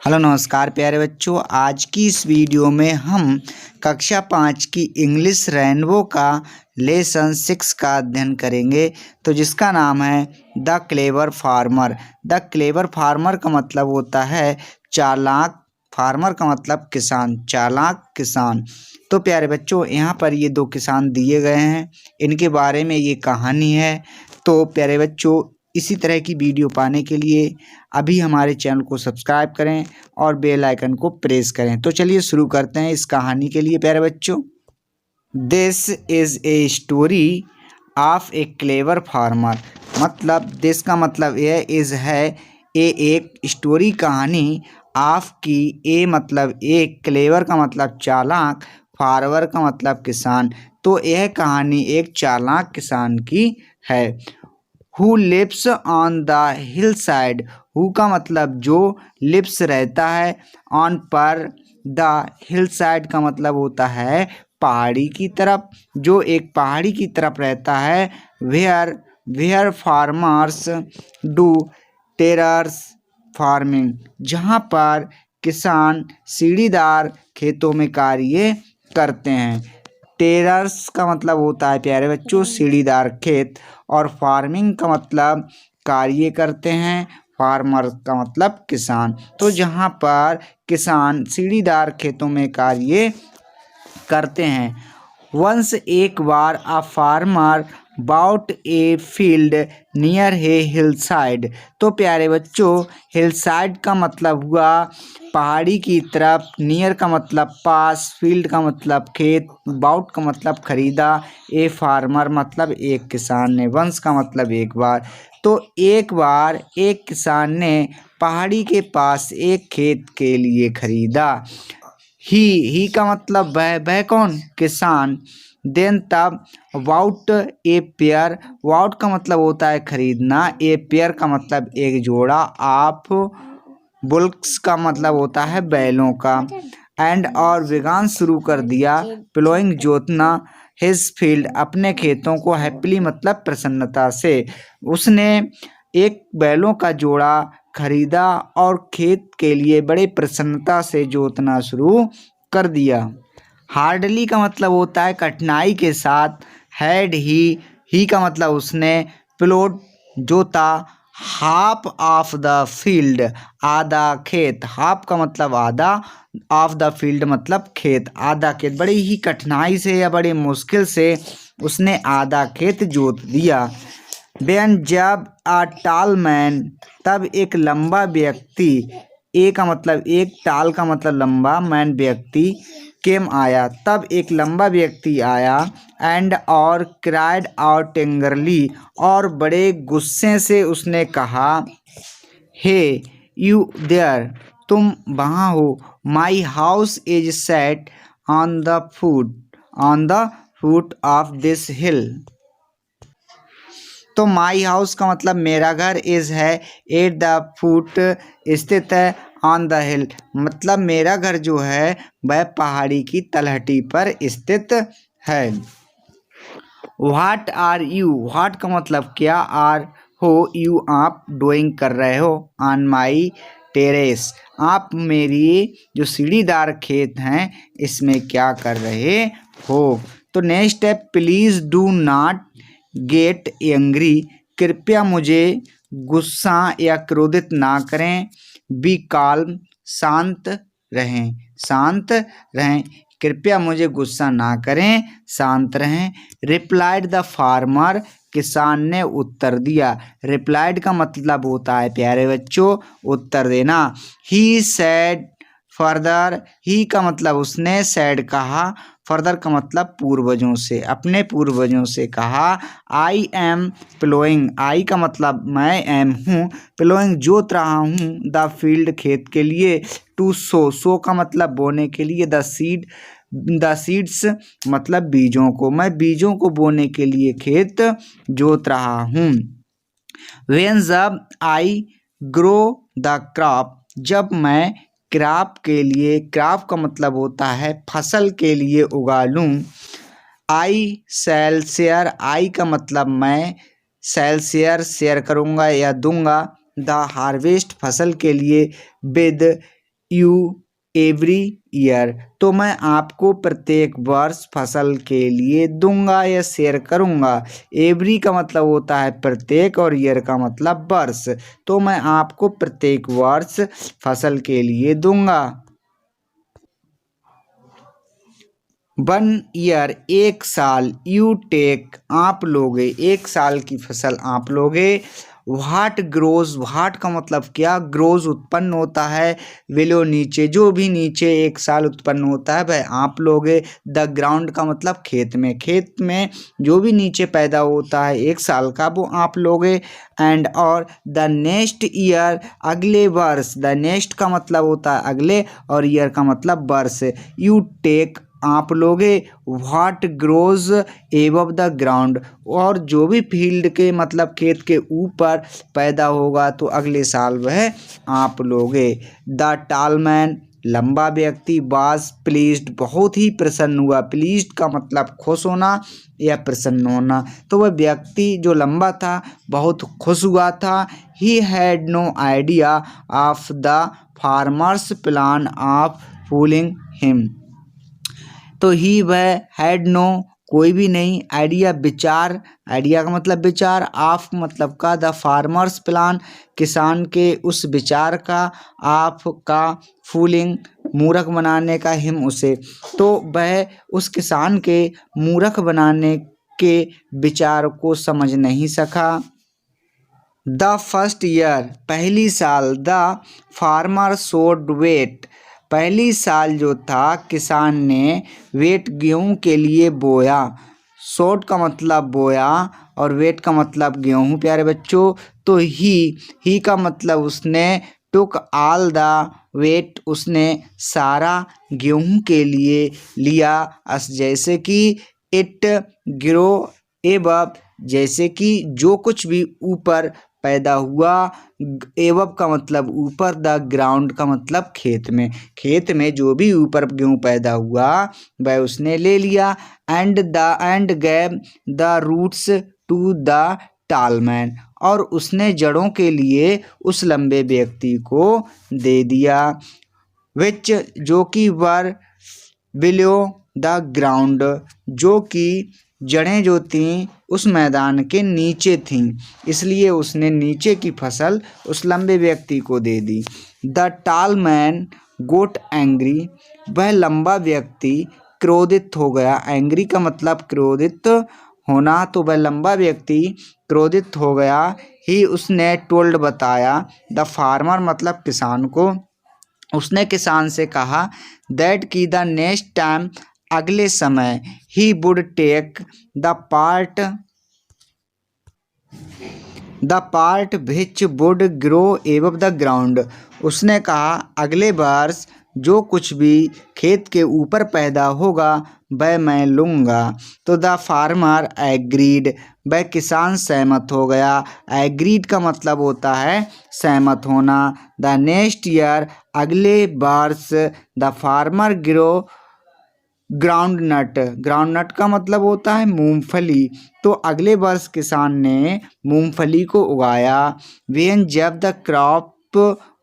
Hello नमस्कार प्यारे बच्चों। आज की इस वीडियो में हम कक्षा 5 की इंग्लिश रेनबो का लेसन 6 का अध्ययन करेंगे, तो जिसका नाम है the clever farmer. The clever farmer का मतलब होता है चालाक, फार्मर का मतलब किसान, चालाक किसान। तो प्यारे बच्चों, यहाँ पर ये दो किसान दिए गए हैं, इनके बारे में ये कहानी है। तो प्यारे बच्चों, इसी तरह की वीडियो पाने के लिए अभी हमारे चैनल को सब्सक्राइब करें और बेल आइकन को प्रेस करें। तो चलिए शुरू करते हैं इस कहानी के लिए प्यारे बच्चों। This is a story of A clever farmer. मतलब दिस का मतलब यह इज़ है, ए एक स्टोरी कहानी, ऑफ की, ए मतलब एक, क्लेवर का मतलब चालाक, फार्मर का मतलब किसान। तो यह कहानी एक चालाक किसान की है। Who lives on the hill side. Who का मतलब जो, लिव्स रहता है, ऑन पर, द हिल साइड का मतलब होता है पहाड़ी की तरफ, जो एक पहाड़ी की तरफ रहता है। Where where farmers do terrace farming, जहाँ पर किसान सीढ़ीदार खेतों में कार्य करते हैं। टेरर्स का मतलब होता है प्यारे बच्चों सीढ़ीदार खेत, और फार्मिंग का मतलब कार्य करते हैं, फार्मर का मतलब किसान। तो जहाँ पर किसान सीढ़ीदार खेतों में कार्य करते हैं। वंस एक बार a farmer bought a field near a hill side. तो प्यारे बच्चों, हिल साइड का मतलब हुआ पहाड़ी की तरफ, नियर का मतलब पास, फील्ड का मतलब खेत, बाउट का मतलब खरीदा, ए फार्मर मतलब एक किसान ने, वंस का मतलब एक बार। तो एक बार एक किसान ने पहाड़ी के पास एक खेत के लिए खरीदा। ही का मतलब वह कौन, किसान। देन तब, वाउट ए पेयर, वाउट का मतलब होता है खरीदना, ए पेयर का मतलब एक जोड़ा, आप बुल्क्स का मतलब होता है बैलों का। एंड और विगान शुरू कर दिया, प्लोइंग जोतना, हिज फील्ड अपने खेतों को, हैप्पीली मतलब प्रसन्नता से। उसने एक बैलों का जोड़ा खरीदा और खेत के लिए बड़े प्रसन्नता से जोतना शुरू कर दिया। हार्डली का मतलब होता है कठिनाई के साथ। हैड ही का मतलब उसने, प्लॉट जोता, हाफ ऑफ द फील्ड आधा खेत, हाफ का मतलब आधा, ऑफ द फील्ड मतलब खेत, आधा खेत। बड़ी ही कठिनाई से या बड़ी मुश्किल से उसने आधा खेत जोत दिया। देन जब अ टाल मैन, तब एक लंबा व्यक्ति, ए का मतलब एक, टाल का मतलब लंबा, मैन व्यक्ति, केम आया, तब एक लंबा व्यक्ति आया। एंड और क्राइड आउट टेंगरली, और बड़े गुस्से से उसने कहा, हे यू देयर, तुम वहाँ हो, my house is set on the foot of this हिल। तो माई हाउस का मतलब मेरा घर, इज है, एट द फुट स्थित है, ऑन द हिल मतलब मेरा घर जो है वह पहाड़ी की तलहटी पर स्थित है। व्हाट आर यू, व्हाट का मतलब क्या, आर हो, यू आप डूइंग कर रहे हो, ऑन माई टेरेस आप मेरी जो सीढ़ीदार खेत हैं इसमें क्या कर रहे हो। तो नेक्स्ट है, please do not get angry, कृपया मुझे गुस्सा या क्रोधित ना करें। बी काल्म, शांत रहें, शांत रहें, कृपया मुझे गुस्सा ना करें, शांत रहें। रिप्लाइड द फार्मर, किसान ने उत्तर दिया। रिप्लाइड का मतलब होता है प्यारे बच्चों उत्तर देना। ही सैड फर्दर, ही का मतलब उसने, सैड कहा, फर्दर का मतलब पूर्वजों से, अपने पूर्वजों से कहा। आई एम प्लोइंग, आई का मतलब मैं, एम हूँ, प्लोइंग जोत रहा हूँ, द फील्ड खेत के लिए, टू सो का मतलब बोने के लिए, द सीड्स मतलब बीजों को, मैं बीजों को बोने के लिए खेत जोत रहा हूँ। व्हेन जब आई ग्रो द क्रॉप, जब मैं क्रॉप के लिए, क्रॉप का मतलब होता है फसल के लिए उगा लूँ। आई शैल शेयर, आई का मतलब मैं, शैल शेयर शेयर करूँगा या दूंगा, द हार्वेस्ट फसल के लिए, विद यू एवरी ईयर, तो मैं आपको प्रत्येक वर्ष फसल के लिए दूंगा या शेयर करूंगा। एवरी का मतलब होता है प्रत्येक और ईयर का मतलब वर्ष, तो मैं आपको प्रत्येक वर्ष फसल के लिए दूंगा। 1 ईयर एक साल, यू टेक आप लोगे, एक साल की फसल आप लोगे। व्हाट ग्रोज, व्हाट का मतलब क्या, ग्रोज उत्पन्न होता है, विलो नीचे, जो भी नीचे एक साल उत्पन्न होता है वह आप लोगे। द ग्राउंड का मतलब खेत में, खेत में जो भी नीचे पैदा होता है एक साल का वो आप लोगे। एंड और द नेक्स्ट ईयर अगले वर्ष, द नेक्स्ट का मतलब होता है अगले और ईयर का मतलब वर्ष। यू टेक आप लोगे what grows above the ground, और जो भी फील्ड के मतलब खेत के ऊपर पैदा होगा तो अगले साल वह आप लोगे। द टॉल मैन लंबा व्यक्ति, वाज प्लीज्ड बहुत ही प्रसन्न हुआ, प्लीज्ड का मतलब खुश होना या प्रसन्न होना, तो वह व्यक्ति जो लंबा था बहुत खुश हुआ था। He had no idea of the farmers plan of fooling him, तो ही वह हैड नो कोई भी नहीं, आइडिया विचार, आइडिया का मतलब विचार, ऑफ मतलब का, द फार्मर्स प्लान किसान के उस विचार का, ऑफ का फूलिंग मूर्ख बनाने का, हिम उसे, तो वह उस किसान के मूर्ख बनाने के विचार को समझ नहीं सका। द फर्स्ट ईयर पहली साल, द फार्मर सोड वेट पहली साल जो था किसान ने वेट गेहूं के लिए बोया। सोड का मतलब बोया और वेट का मतलब गेहूं प्यारे बच्चों। तो ही का मतलब उसने, टुक ऑल द वेट उसने सारा गेहूं के लिए लिया, अस जैसे कि इट ग्रो एबव जैसे कि जो कुछ भी ऊपर पैदा हुआ, एवब का मतलब ऊपर, द ग्राउंड का मतलब खेत में, खेत में जो भी ऊपर गेहूं पैदा हुआ वह उसने ले लिया। And gave the roots to the tall man, और उसने जड़ों के लिए उस लंबे व्यक्ति को दे दिया। विच जो कि वर बिलो द ग्राउंड, जो कि जड़ें जो थीं उस मैदान के नीचे थीं, इसलिए उसने नीचे की फसल उस लंबे व्यक्ति को दे दी। The tall man got angry, वह लंबा व्यक्ति क्रोधित हो गया। एंग्री का मतलब क्रोधित होना, तो वह लंबा व्यक्ति क्रोधित हो गया। ही उसने टोल्ड बताया, द फार्मर मतलब किसान को, उसने किसान से कहा, दैट की द नेक्स्ट टाइम अगले समय, he would take the part which would grow above the ground, उसने कहा अगले वर्ष जो कुछ भी खेत के ऊपर पैदा होगा वह मैं लूँगा। तो द फार्मर एग्रीड, वह किसान सहमत हो गया। एग्रीड का मतलब होता है सहमत होना। द नेक्स्ट ईयर अगले वर्ष, the farmer grow groundnut का मतलब होता है मूंगफली, तो अगले वर्ष किसान ने मूंगफली को उगाया। वेन जब द क्रॉप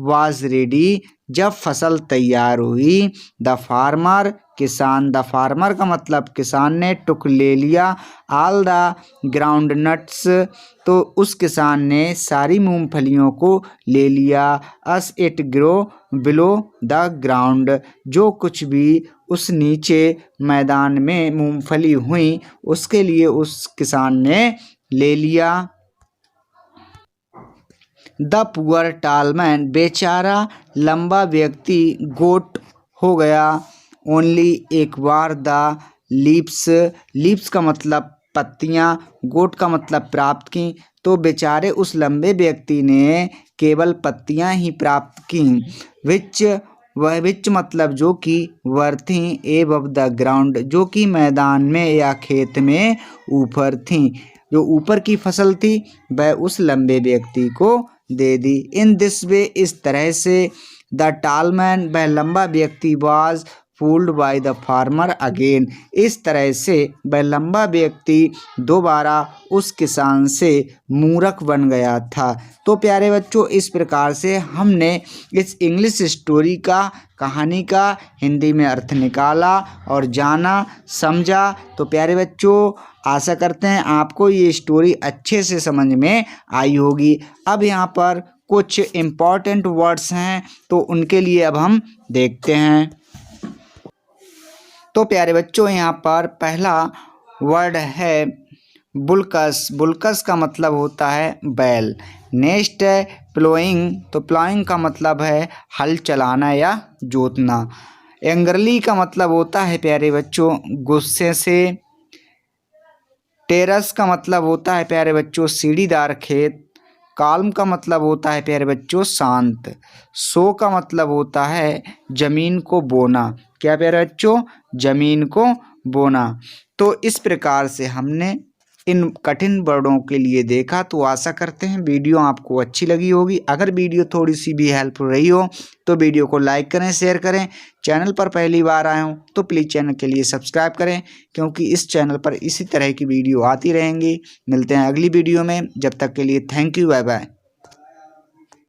वाज रेडी, जब फसल तैयार हुई। द फार्मर किसान, द फार्मर का मतलब किसान ने, टुक ले लिया, ऑल द ग्राउंड नट्स, तो उस किसान ने सारी मूंगफलियों को ले लिया। Us it grow below the ground, जो कुछ भी उस नीचे मैदान में मूंगफली हुई उसके लिए उस किसान ने ले लिया। द पुअर टॉल मैन, बेचारा लंबा व्यक्ति गोट हो गया। ओनली एक बार, द लीव्स का मतलब पत्तियां, गोट का मतलब प्राप्त की, तो बेचारे उस लंबे व्यक्ति ने केवल पत्तियां ही प्राप्त की। विच मतलब जो कि वर थी, एबव द ग्राउंड जो कि मैदान में या खेत में ऊपर थी, जो ऊपर की फसल थी वह उस लंबे व्यक्ति को दे दी। इन दिस वे इस तरह से, द टॉल मैन वह लंबा व्यक्ति was fooled by the farmer again. इस तरह से वह लंबा व्यक्ति दोबारा उस किसान से मूर्ख बन गया था। तो प्यारे बच्चों, इस प्रकार से हमने इस इंग्लिश स्टोरी का, कहानी का हिंदी में अर्थ निकाला और जाना, समझा। तो प्यारे बच्चों, आशा करते हैं आपको ये स्टोरी अच्छे से समझ में आई होगी। अब यहाँ पर कुछ इम्पॉर्टेंट वर्ड्स हैं, तो उनके लिए अब हम देखते हैं। तो प्यारे बच्चों, यहाँ पर पहला वर्ड है बुल्कस। बुल्कस का मतलब होता है बैल। नेक्स्ट है प्लोइंग। तो प्लोइंग का मतलब है हल चलाना या जोतना। एंग्रली का मतलब होता है प्यारे बच्चों गुस्से से। टेरस का मतलब होता है प्यारे बच्चों सीढ़ीदार खेत। काल्म का मतलब होता है प्यारे बच्चों शांत। सो का मतलब होता है जमीन को बोना। क्या प्यारे बच्चों? जमीन को बोना। तो इस प्रकार से हमने इन कठिन वर्डों के लिए देखा। तो आशा करते हैं वीडियो आपको अच्छी लगी होगी। अगर वीडियो थोड़ी सी भी हेल्पफुल रही हो तो वीडियो को लाइक करें, शेयर करें। चैनल पर पहली बार आए हों तो प्लीज़ चैनल के लिए सब्सक्राइब करें, क्योंकि इस चैनल पर इसी तरह की वीडियो आती रहेंगी। मिलते हैं अगली वीडियो में, जब तक के लिए थैंक यू, बाय बाय।